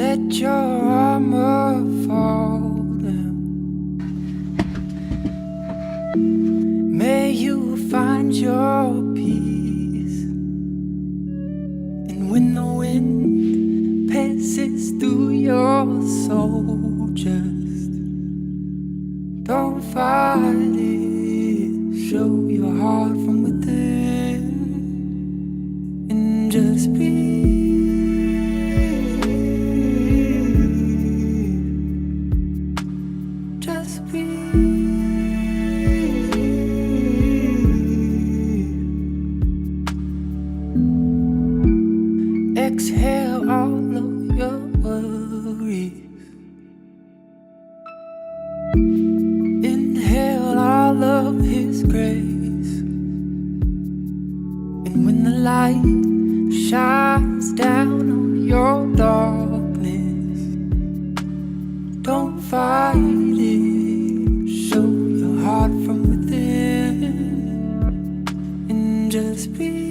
Let your armor fall down. May you find your peace. And when the wind passes through your soul, just don't fight it. Show your heart from within and just be. Exhale all of your worries. Inhale all of His grace. And when the light shines down on your darkness, don't fight it. Show your heart from within and just be.